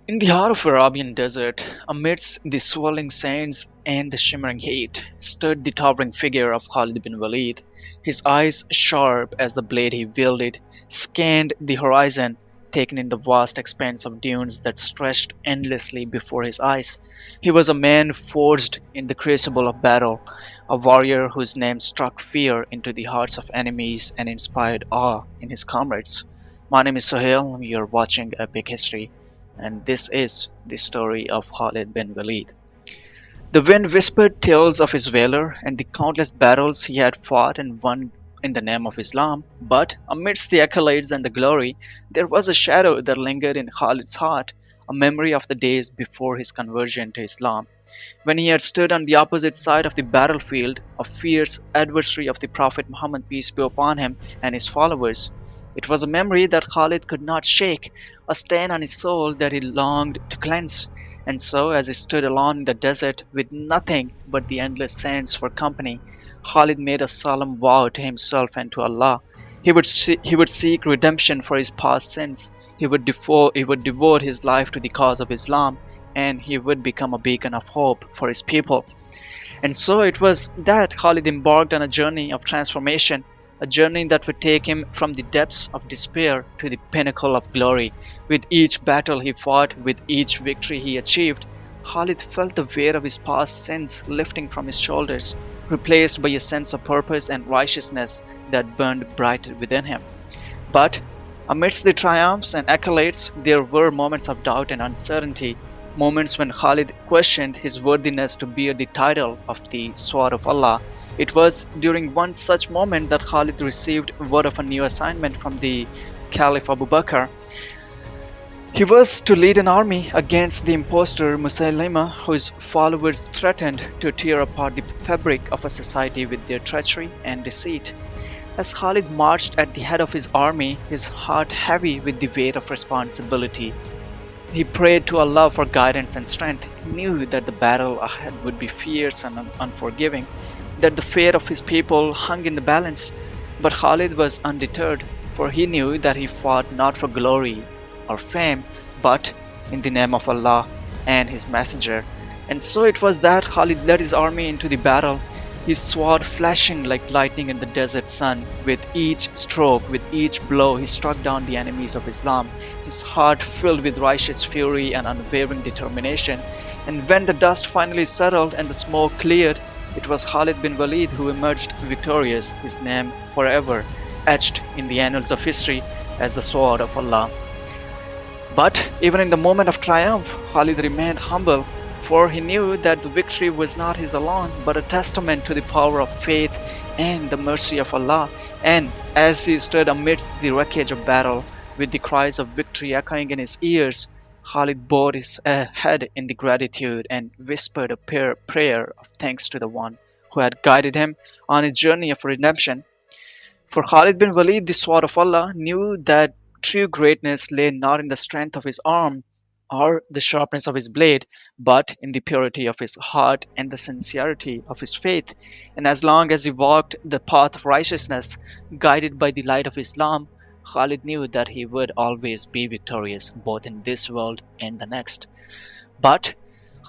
In the heart of Arabian desert, amidst the swirling sands and the shimmering heat, stood the towering figure of Khalid ibn Walid. His eyes, sharp as the blade he wielded, scanned the horizon, taking in the vast expanse of dunes that stretched endlessly before his eyes. He was a man forged in the crucible of battle, a warrior whose name struck fear into the hearts of enemies and inspired awe in his comrades. My name is Sohail, you're watching Epic History, and this is the story of Khalid bin Walid. The wind whispered tales of his valor and the countless battles he had fought and won in the name of Islam, but amidst the accolades and the glory, there was a shadow that lingered in Khalid's heart, a memory of the days before his conversion to Islam, when he had stood on the opposite side of the battlefield, a fierce adversary of the Prophet Muhammad, peace be upon him, and his followers. It was a memory that Khalid could not shake, a stain on his soul that he longed to cleanse. And so, as he stood alone in the desert with nothing but the endless sands for company, Khalid made a solemn vow to himself and to Allah. He would seek redemption for his past sins. He would devote his life to the cause of Islam, and he would become a beacon of hope for his people. And so it was that Khalid embarked on a journey of transformation, a journey that would take him from the depths of despair to the pinnacle of glory. With each battle he fought, with each victory he achieved, Khalid felt the weight of his past sins lifting from his shoulders, replaced by a sense of purpose and righteousness that burned bright within him. But amidst the triumphs and accolades, there were moments of doubt and uncertainty, moments when Khalid questioned his worthiness to bear the title of the Sword of Allah. It was during one such moment that Khalid received word of a new assignment from the Caliph Abu Bakr. He was to lead an army against the impostor Musaylima, whose followers threatened to tear apart the fabric of a society with their treachery and deceit. As Khalid marched at the head of his army, his heart heavy with the weight of responsibility, he prayed to Allah for guidance and strength. He knew that the battle ahead would be fierce and unforgiving, that the fate of his people hung in the balance. But Khalid was undeterred, for he knew that he fought not for glory or fame, but in the name of Allah and His Messenger. And so it was that Khalid led his army into the battle, his sword flashing like lightning in the desert sun. With each stroke, with each blow, he struck down the enemies of Islam, his heart filled with righteous fury and unwavering determination. And when the dust finally settled and the smoke cleared, it was Khalid bin Walid who emerged victorious, his name forever etched in the annals of history as the Sword of Allah. But even in the moment of triumph, Khalid remained humble, for he knew that the victory was not his alone, but a testament to the power of faith and the mercy of Allah. And as he stood amidst the wreckage of battle, with the cries of victory echoing in his ears, Khalid bowed his head in the gratitude and whispered a prayer of thanks to the one who had guided him on his journey of redemption. For Khalid bin Walid, the sword of Allah, knew that true greatness lay not in the strength of his arm or the sharpness of his blade, but in the purity of his heart and the sincerity of his faith. And as long as he walked the path of righteousness, guided by the light of Islam, Khalid knew that he would always be victorious, both in this world and the next. But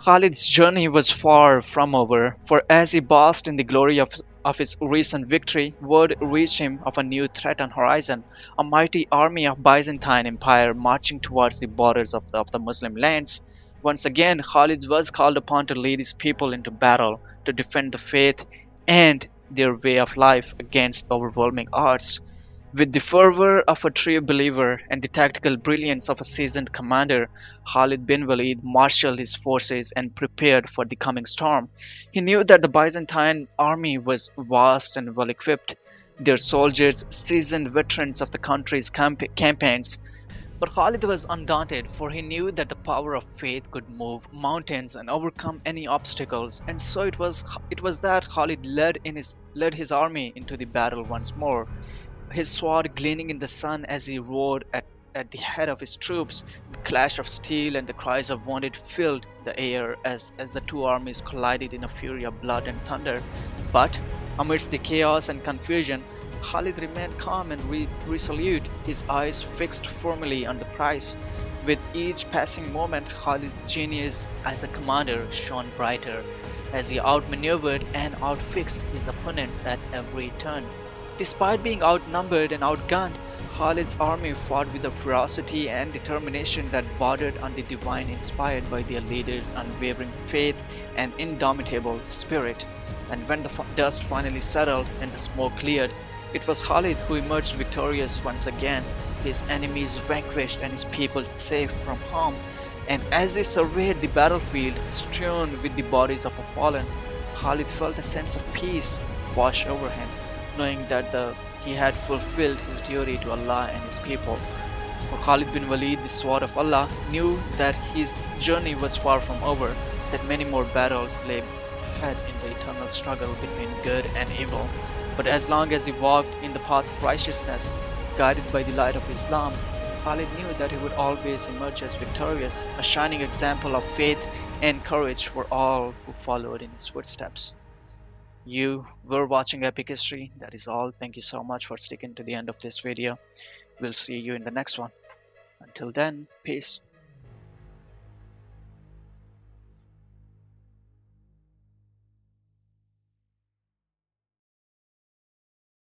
Khalid's journey was far from over, for as he basked in the glory of his recent victory, word reached him of a new threat on horizon, a mighty army of Byzantine Empire marching towards the borders of the Muslim lands. Once again, Khalid was called upon to lead his people into battle, to defend the faith and their way of life against overwhelming odds. With the fervor of a true believer and the tactical brilliance of a seasoned commander, Khalid bin Walid marshaled his forces and prepared for the coming storm. He knew that the Byzantine army was vast and well equipped, their soldiers seasoned veterans of the country's campaigns. But Khalid was undaunted, for he knew that the power of faith could move mountains and overcome any obstacles. And so it was that Khalid led his army into the battle once more, his sword gleaming in the sun as he rode at the head of his troops. The clash of steel and the cries of wounded filled the air as the two armies collided in a fury of blood and thunder. But amidst the chaos and confusion, Khalid remained calm and resolute, his eyes fixed firmly on the prize. With each passing moment, Khalid's genius as a commander shone brighter as he outmaneuvered and outfixed his opponents at every turn. Despite being outnumbered and outgunned, Khalid's army fought with a ferocity and determination that bordered on the divine, inspired by their leaders' unwavering faith and indomitable spirit. And when the dust finally settled and the smoke cleared, it was Khalid who emerged victorious once again, his enemies vanquished and his people safe from harm. And as he surveyed the battlefield strewn with the bodies of the fallen, Khalid felt a sense of peace wash over him, knowing that he had fulfilled his duty to Allah and his people. For Khalid bin Walid, the sword of Allah, knew that his journey was far from over, that many more battles lay ahead in the eternal struggle between good and evil. But as long as he walked in the path of righteousness, guided by the light of Islam, Khalid knew that he would always emerge as victorious, a shining example of faith and courage for all who followed in his footsteps. You were watching Epic History. That is all. Thank you so much for sticking to the end of this video. We'll see you in the next one. Until then, peace.